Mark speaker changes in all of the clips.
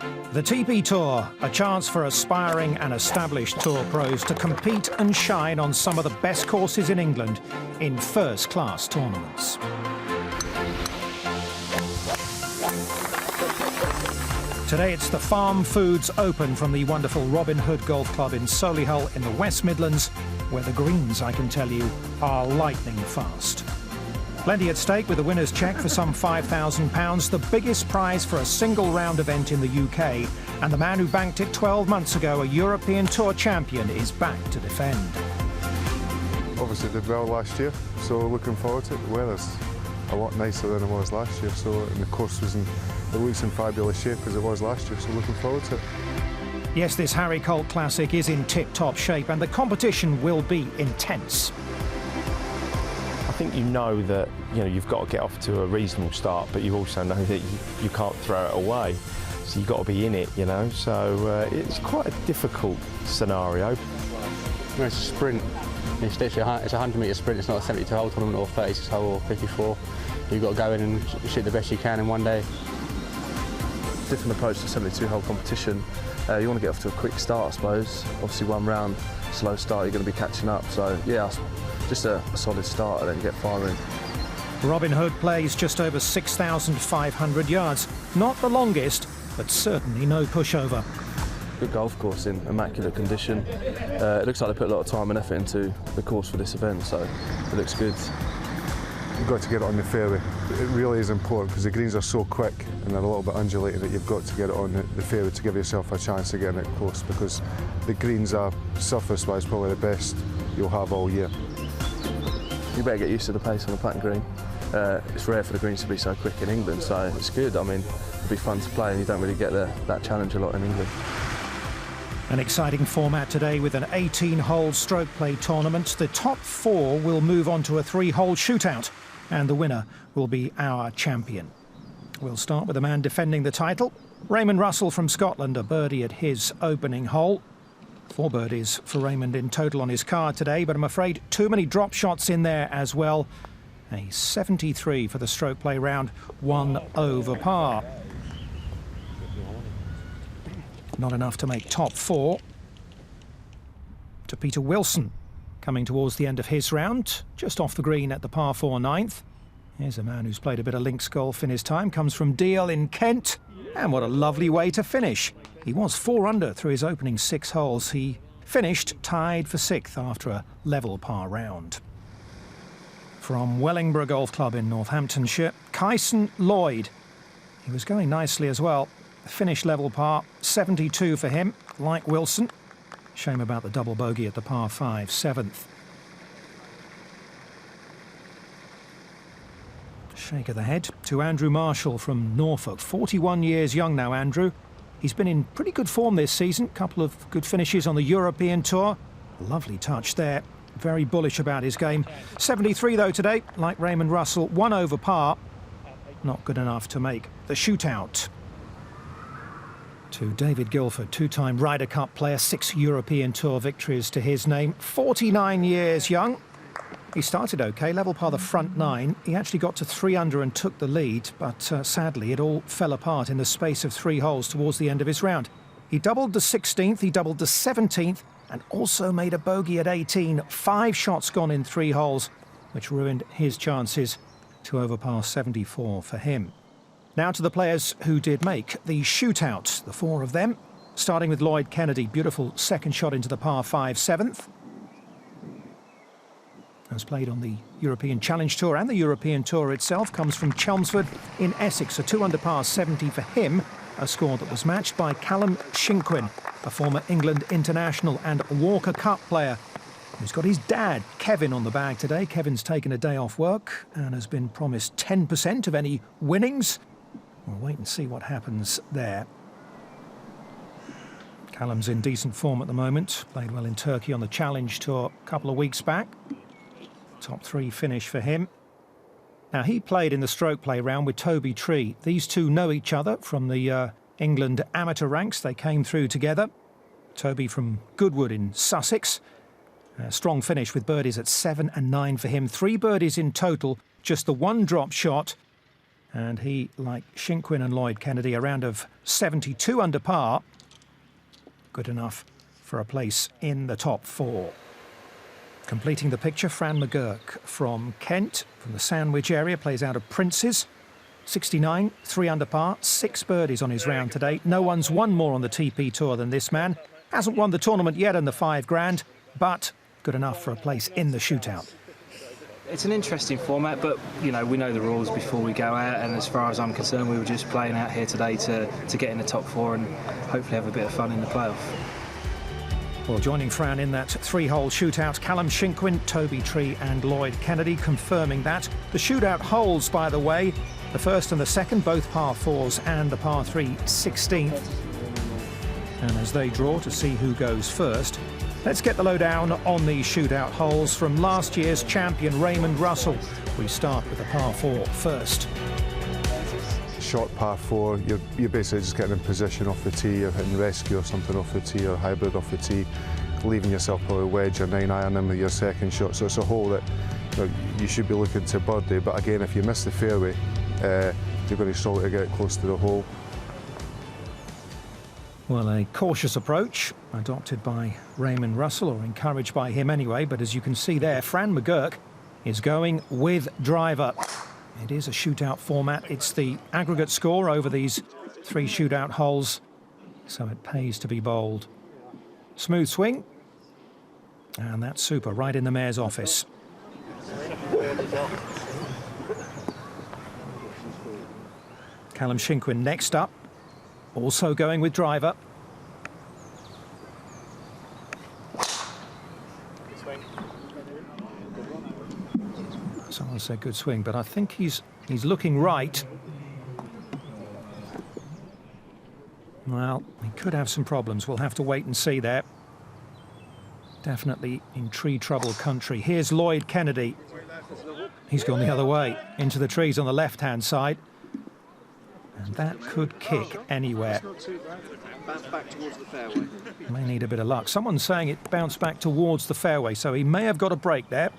Speaker 1: The TP Tour, a chance for aspiring and established tour pros to compete and shine on some of the best courses in England in first-class tournaments. Today it's the Farm Foods Open from the wonderful Robin Hood Golf Club in Solihull in the West Midlands, where the greens, I can tell you, are lightning fast. Plenty at stake with a winner's cheque for some £5,000, the biggest prize for a single-round event in the UK. And the man who banked it 12 months ago, a European Tour champion, is back to defend.
Speaker 2: Obviously did well last year, so looking forward to it. The weather's a lot nicer than it was last year, so and the course was it looks in fabulous shape as it was last year, so looking forward to it.
Speaker 1: Yes, this Harry Colt Classic is in tip-top shape and the competition will be intense.
Speaker 3: I think you know that you've got to get off to a reasonable start, but you also know that you can't throw it away. So you've got to be in it, So it's quite a difficult scenario.
Speaker 4: It's a sprint. It's literally it's a 100-metre sprint. It's not a 72-hole tournament or 36-hole or 54. You've got to go in and shoot the best you can in one day.
Speaker 5: Different approach to 72-hole competition. You want to get off to a quick start, I suppose. Obviously, one round, slow start, you're going to be catching up. So yeah, just a solid start and then get firing.
Speaker 1: Robin Hood plays just over 6,500 yards. Not the longest, but certainly no pushover.
Speaker 5: Good golf course in immaculate condition. It looks like they put a lot of time and effort into the course for this event, so it looks good.
Speaker 2: You've got to get it on the fairway. It really is important because the greens are so quick and they're a little bit undulated that you've got to get it on the fairway to give yourself a chance of getting it close, because the greens are, surface-wise, probably the best you'll have all year.
Speaker 5: You better get used to the pace on the putting green. It's rare for the greens to be so quick in England, so it's good. I mean, it'll be fun to play and you don't really get that challenge a lot in England.
Speaker 1: An exciting format today with an 18-hole stroke play tournament. The top 4 will move on to a 3-hole shootout and the winner will be our champion. We'll start with the man defending the title. Raymond Russell from Scotland, a birdie at his opening hole. 4 birdies for Raymond in total on his card today, but I'm afraid too many drop shots in there as well. A 73 for the stroke play round, 1 over par. Not enough to make top 4. To Peter Wilson, coming towards the end of his round, just off the green at the par 4 9th. Here's a man who's played a bit of links golf in his time, comes from Deal in Kent. And what a lovely way to finish. He was 4 under through his opening 6 holes. He finished tied for 6th after a level par round. From Wellingborough Golf Club in Northamptonshire, Kyson Lloyd. He was going nicely as well. Finished level par, 72 for him, like Wilson. Shame about the double bogey at the par 5, 7th. Shake of the head to Andrew Marshall from Norfolk. 41 years young now, Andrew. He's been in pretty good form this season. Couple of good finishes on the European Tour. Lovely touch there. Very bullish about his game. 73 though today, like Raymond Russell. 1 over par. Not good enough to make the shootout. To David Guilford, 2-time Ryder Cup player, 6 European Tour victories to his name. 49 years young. He started OK, level par the front 9. He actually got to 3 under and took the lead, but sadly it all fell apart in the space of 3 holes towards the end of his round. He doubled the 16th, he doubled the 17th, and also made a bogey at 18. 5 shots gone in 3 holes, which ruined his chances to over par 74 for him. Now to the players who did make the shootout, the 4 of them. Starting with Lloyd Kennedy, beautiful second shot into the par 5, 7th. Has played on the European Challenge Tour and the European Tour itself. Comes from Chelmsford in Essex. A 2 under par 70 for him. A score that was matched by Callum Shinkwin, a former England international and Walker Cup player, who's got his dad, Kevin, on the bag today. Kevin's taken a day off work and has been promised 10% of any winnings. We'll wait and see what happens there. Callum's in decent form at the moment. Played well in Turkey on the Challenge Tour a couple of weeks back. Top 3 finish for him. Now, he played in the stroke play round with Toby Tree. These two know each other from the England amateur ranks. They came through together. Toby from Goodwood in Sussex. A strong finish with birdies at 7 and 9 for him. 3 birdies in total, just the 1 drop shot. And he, like Shinkwin and Lloyd Kennedy, a round of 72 under par. Good enough for a place in the top 4. Completing the picture, Fran McGurk from Kent, from the Sandwich area, plays out of Prince's. 69, 3 under par, 6 birdies on his round today. No one's won more on the TP Tour than this man. Hasn't won the tournament yet in the 5 grand, but good enough for a place in the shootout.
Speaker 6: It's an interesting format, but you know, we know the rules before we go out, and as far as I'm concerned, we were just playing out here today to get in the top 4 and hopefully have a bit of fun in the playoff.
Speaker 1: Well, joining Fran in that 3-hole shootout, Callum Shinkwin, Toby Tree and Lloyd Kennedy confirming that. The shootout holes, by the way, the first and the second, both par 4s, and the par 3 16th. And as they draw to see who goes first, let's get the lowdown on the shootout holes from last year's champion Raymond Russell. We start with the par 4 first.
Speaker 2: Short par 4, you're basically just getting in position off the tee, you're hitting rescue or something off the tee, or hybrid off the tee, leaving yourself probably a wedge or 9-iron in with your second shot. So it's a hole that you should be looking to birdie, but again, if you miss the fairway, you're going to struggle to get close to the hole.
Speaker 1: Well, a cautious approach adopted by Raymond Russell, or encouraged by him anyway, but as you can see there, Fran McGurk is going with driver. It is a shootout format. It's the aggregate score over these 3 shootout holes, so it pays to be bold. Smooth swing, and that's super, right in the mayor's office. Callum Shinkwin next up, also going with driver. Someone said good swing, but I think he's looking right. Well, he could have some problems. We'll have to wait and see there. Definitely in tree trouble country. Here's Lloyd Kennedy. He's gone the other way, into the trees on the left-hand side. And that could kick anywhere. May need a bit of luck. Someone's saying it bounced back towards the fairway, so he may have got a break there.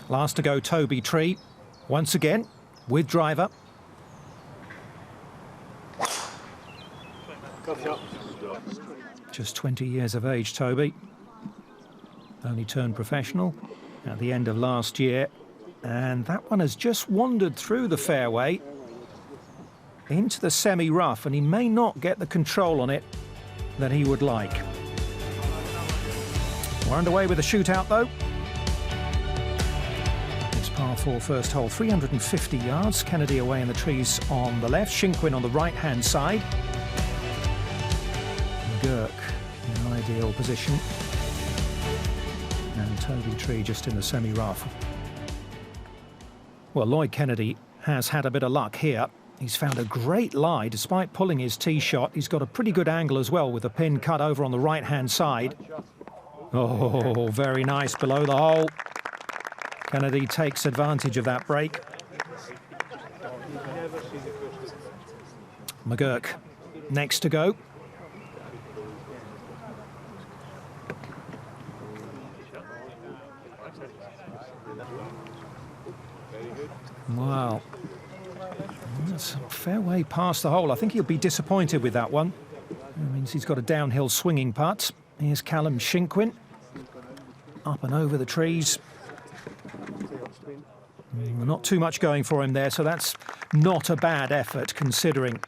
Speaker 1: Last to go, Toby Tree. Once again, with driver. Just 20 years of age, Toby. Only turned professional at the end of last year. And that one has just wandered through the fairway into the semi-rough, and he may not get the control on it that he would like. We're underway with the shootout, though. It's par 4 first hole, 350 yards. Kennedy away in the trees on the left, Shinkwin on the right-hand side. Gurk in an ideal position. And Toby Tree just in the semi-rough. Well, Lloyd Kennedy has had a bit of luck here. He's found a great lie despite pulling his tee shot. He's got a pretty good angle as well with the pin cut over on the right-hand side. Oh, very nice below the hole. Kennedy takes advantage of that break. McGurk next to go. Wow. That's a fair way past the hole. I think he'll be disappointed with that one. That means he's got a downhill swinging putt. Here's Callum Shinkwin. Up and over the trees. Not too much going for him there, so that's not a bad effort considering.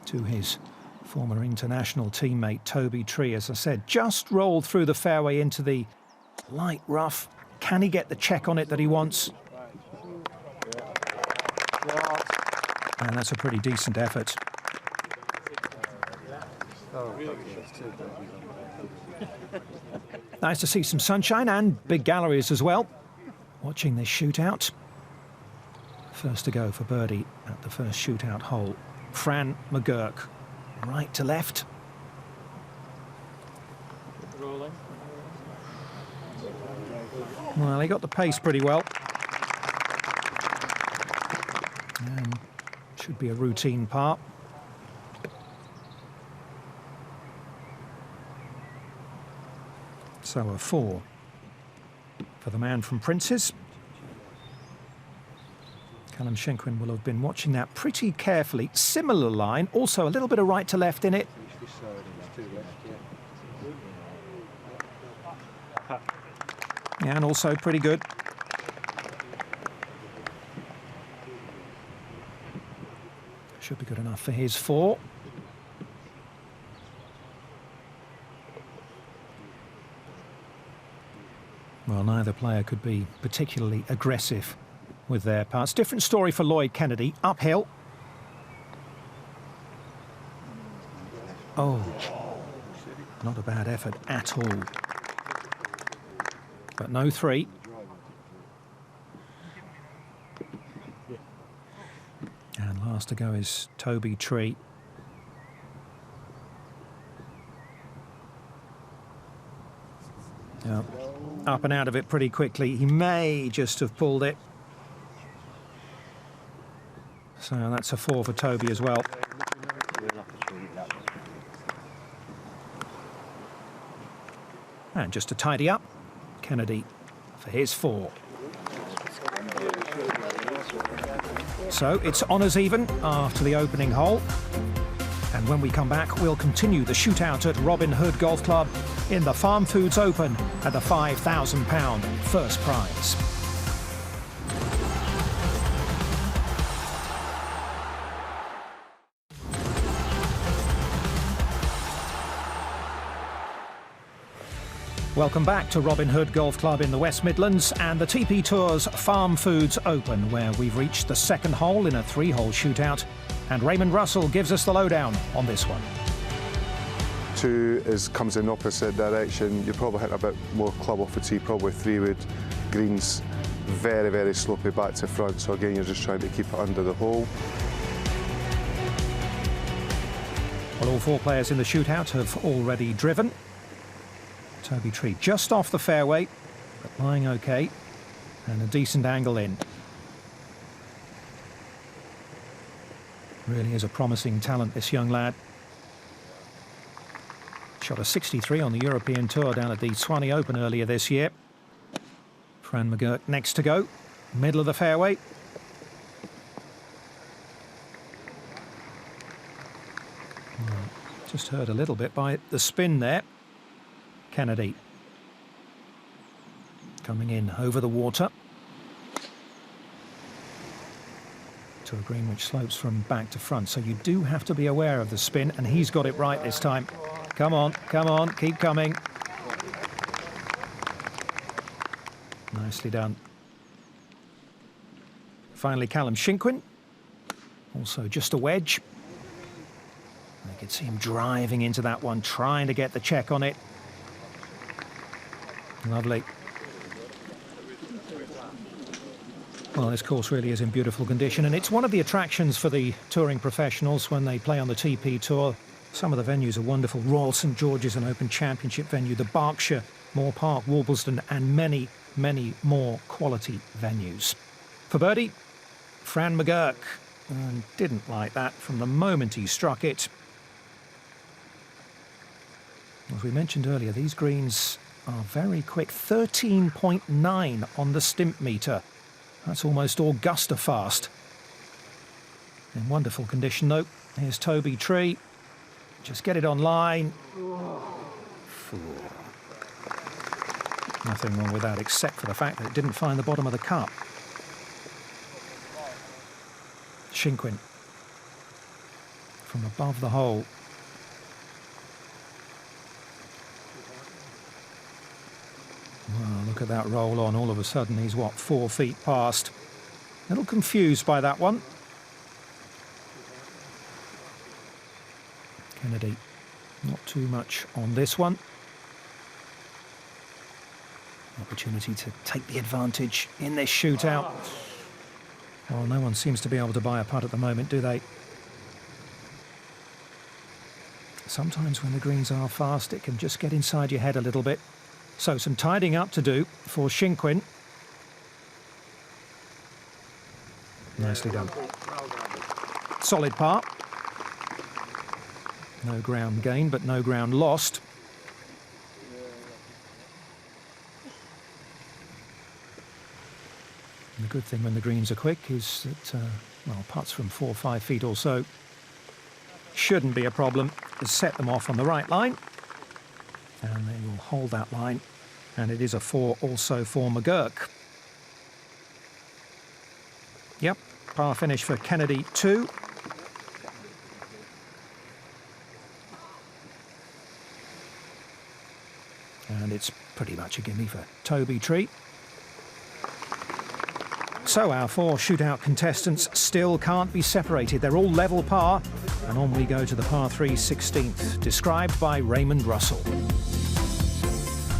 Speaker 1: To his former international teammate Toby Tree, as I said, just rolled through the fairway into the light rough. Can he get the check on it that he wants? And that's a pretty decent effort. Nice to see some sunshine and big galleries as well. Watching this shootout. First to go for birdie at the first shootout hole. Fran McGurk, right to left. Well, he got the pace pretty well. And should be a routine par. So a 4 for the man from Prince's. Callum Shinkwin will have been watching that pretty carefully. Similar line, also a little bit of right to left in it. Yeah, and also pretty good. Should be good enough for his 4. Well, neither player could be particularly aggressive with their parts. Different story for Lloyd Kennedy. Uphill. Oh, not a bad effort at all. But no 3. And last to go is Toby Tree. Yeah. Up and out of it pretty quickly. He may just have pulled it. So that's a 4 for Toby as well. And just to tidy up, Kennedy for his 4. So it's honours even after the opening hole. And when we come back, we'll continue the shootout at Robin Hood Golf Club in the Farm Foods Open at the £5,000 first prize. Welcome back to Robin Hood Golf Club in the West Midlands and the TP Tour's Farm Foods Open, where we've reached the second hole in a 3-hole shootout. And Raymond Russell gives us the lowdown on this one.
Speaker 2: 2 comes in opposite direction. You're probably hitting a bit more club off the tee, probably 3 wood. Greens very, very slopey back to front. So again, you're just trying to keep it under the hole.
Speaker 1: Well, all 4 players in the shootout have already driven. Toby Tree just off the fairway, but lying okay, and a decent angle in. Really is a promising talent, this young lad. Shot a 63 on the European Tour down at the Swanee Open earlier this year. Fran McGurk next to go, middle of the fairway. Just hurt a little bit by the spin there. Kennedy coming in over the water to a green which slopes from back to front, so you do have to be aware of the spin, and he's got it right this time. Come on, keep coming. Nicely done. Finally, Callum Shinkwin, also just a wedge. I could see him driving into that one, trying to get the check on it. Lovely. Well, this course really is in beautiful condition, and it's one of the attractions for the touring professionals when they play on the TP Tour. Some of the venues are wonderful. Royal St George's, an Open Championship venue, the Berkshire, Moore Park, Warbleston, and many, many more quality venues. For birdie, Fran McGurk, and didn't like that from the moment he struck it. As we mentioned earlier, these greens are very quick. 13.9 on the stimp meter. That's almost Augusta fast. In wonderful condition though. Here's Toby Tree. Just get it on line. Nothing wrong with that except for the fact that it didn't find the bottom of the cup. Shinkwin from above the hole. Well, look at that roll on. All of a sudden, he's, what, 4 feet past. A little confused by that one. Kennedy, not too much on this one. Opportunity to take the advantage in this shootout. Well, no one seems to be able to buy a putt at the moment, do they? Sometimes when the greens are fast, it can just get inside your head a little bit. So some tidying up to do for Shinkwin. Nicely done. Solid par. No ground gained, but no ground lost. The good thing when the greens are quick is that, well, putts from 4 or 5 feet or so shouldn't be a problem. Just set them off on the right line, and they will hold that line. And it is a 4 also for McGurk. Yep, par finish for Kennedy 2. And it's pretty much a gimme for Toby Tree. So our 4 shootout contestants still can't be separated. They're all level par. And on we go to the par 3 16th, described by Raymond Russell.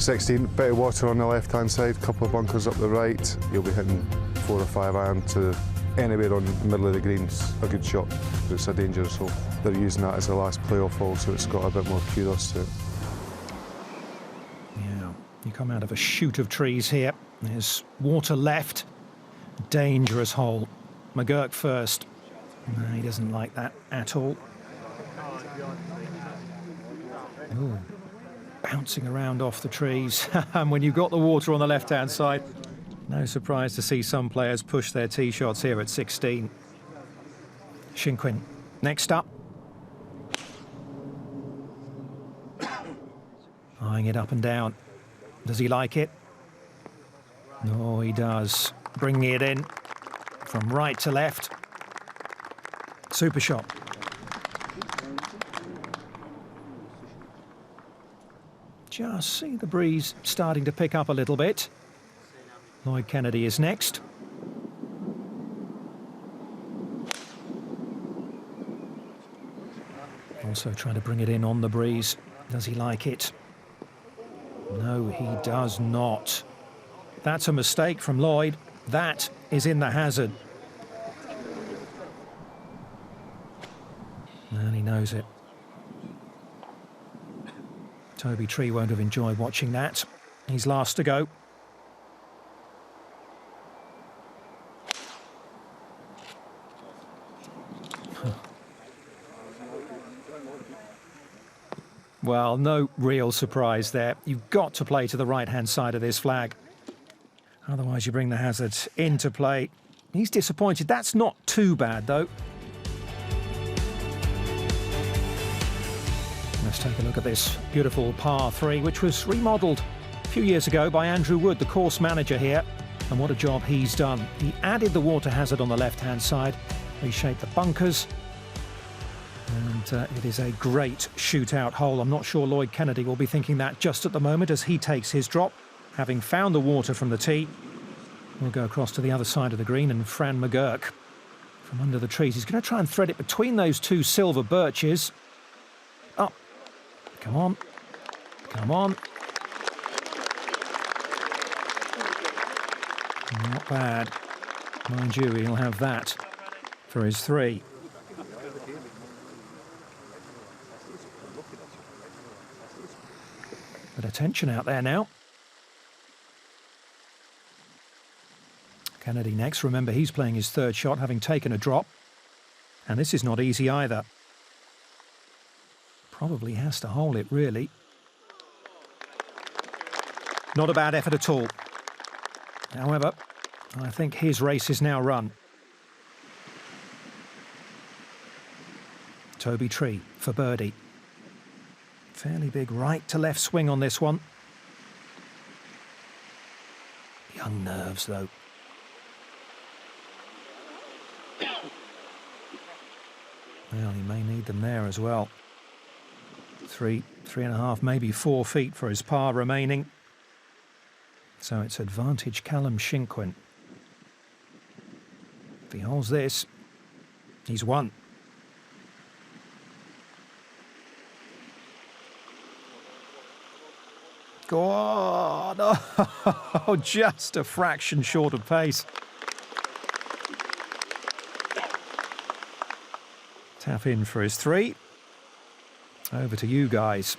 Speaker 2: 16, bit of water on the left-hand side, couple of bunkers up the right. You'll be hitting 4 or 5 iron to anywhere on the middle of the greens. A good shot, but it's a dangerous hole. They're using that as the last playoff hole, so it's got a bit more kudos to it.
Speaker 1: Yeah, you come out of a shoot of trees here. There's water left. Dangerous hole. McGurk first. No, he doesn't like that at all. Ooh. Bouncing around off the trees. And when you've got the water on the left-hand side, no surprise to see some players push their tee shots here at 16. Shinkwin next up. Eyeing it up and down. Does he like it? No, he does. Bringing it in from right to left. Super shot. Just see the breeze starting to pick up a little bit. Lloyd Kennedy is next. Also trying to bring it in on the breeze. Does he like it? No, he does not. That's a mistake from Lloyd. That is in the hazard. And he knows it. Toby Tree won't have enjoyed watching that. He's last to go. Well, no real surprise there. You've got to play to the right-hand side of this flag. Otherwise, you bring the hazard into play. He's disappointed. That's not too bad, though. Let's take a look at this beautiful par 3, which was remodelled a few years ago by Andrew Wood, the course manager here. And what a job he's done. He added the water hazard on the left-hand side, reshaped the bunkers. And it is a great shootout hole. I'm not sure Lloyd Kennedy will be thinking that just at the moment as he takes his drop. Having found the water from the tee, we'll go across to the other side of the green, and Fran McGurk from under the trees. He's going to try and thread it between those 2 silver birches. Up. Come on. Come on. Not bad. Mind you, he'll have that for his 3. Bit of tension out there now. Kennedy next. Remember, he's playing his 3rd shot, having taken a drop. And this is not easy either. Probably has to hole it, really. Not a bad effort at all. However, I think his race is now run. Toby Tree for birdie. Fairly big right to left swing on this one. Young nerves, though. Well, he may need them there as well. 3.5, maybe 4 feet for his par remaining. So it's advantage Callum Shinkwin. If he holds this, he's won. Go on! Oh, just a fraction short of pace. Tap in for his 3. Over to you guys.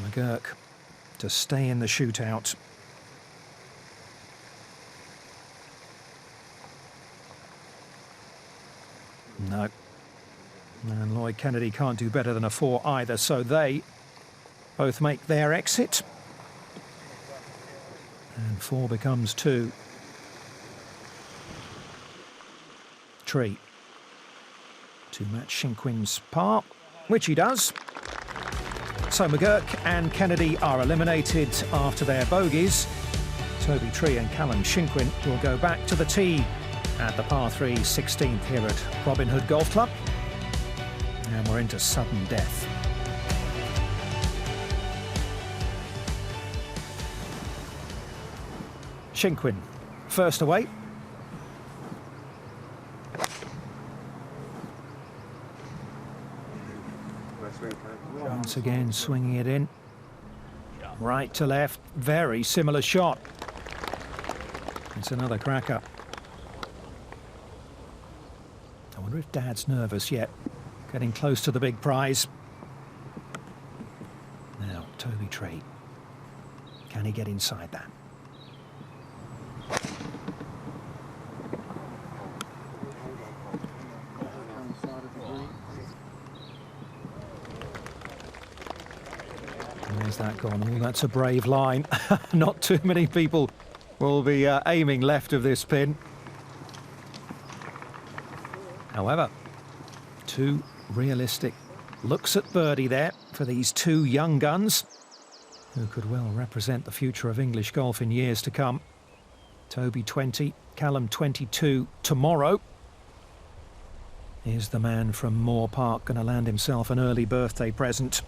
Speaker 1: McGurk to stay in the shootout. No. And Lloyd Kennedy can't do better than a 4 either, so they both make their exit. And 4 becomes 2. Tree to match Shinkwin's par, which he does. So McGurk and Kennedy are eliminated after their bogeys. Toby Tree and Callum Shinkwin will go back to the tee at the par 3 16th here at Robin Hood Golf Club. And we're into sudden death. Shinkwin, first away. Once again, swinging it in. Right to left, very similar shot. It's another cracker. I wonder if Dad's nervous yet. Getting close to the big prize. Now, Toby Tree. Can he get inside that? Where's that gone? Oh, that's a brave line. Not too many people will be aiming left of this pin. However, 2 realistic looks at birdie there for these 2 young guns who could well represent the future of English golf in years to come. Toby 20, Callum 22 tomorrow. Is the man from Moore Park going to land himself an early birthday present?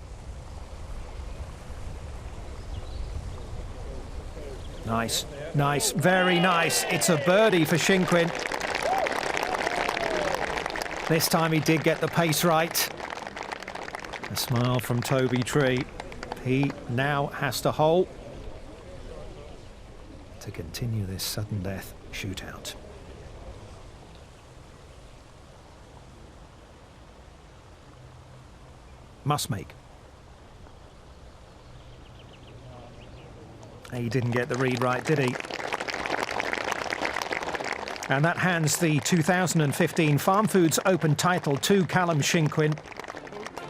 Speaker 1: Nice, nice, very nice. It's a birdie for Shinkwin. This time he did get the pace right. A smile from Toby Tree. He now has to hole to continue this sudden death shootout. Must make. He didn't get the read right, did he? And that hands the 2015 Farm Foods Open title to Callum Shinkwin.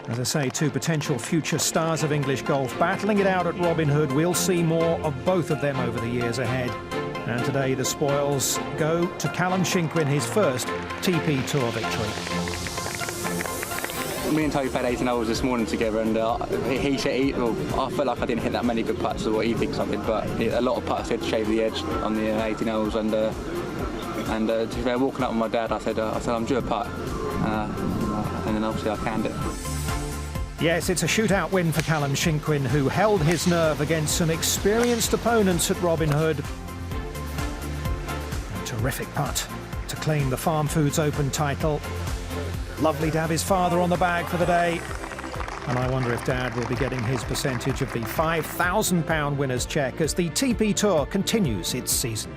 Speaker 1: As I say, 2 potential future stars of English golf battling it out at Robin Hood. We'll see more of both of them over the years ahead. And today the spoils go to Callum Shinkwin, his first TP Tour victory.
Speaker 4: Me and Toby played 18 holes this morning together, and I felt like I didn't hit that many good putts, or what he thinks I did, but a lot of putts had shaved the edge on the 18 holes, and to be fair, walking up with my dad, I said I'm due a putt, and then obviously I canned it.
Speaker 1: Yes, it's a shootout win for Callum Shinkwin, who held his nerve against some experienced opponents at Robin Hood. A terrific putt to claim the Farm Foods Open title. Lovely to have his father on the bag for the day. And I wonder if Dad will be getting his percentage of the £5,000 winner's cheque as the TP Tour continues its season.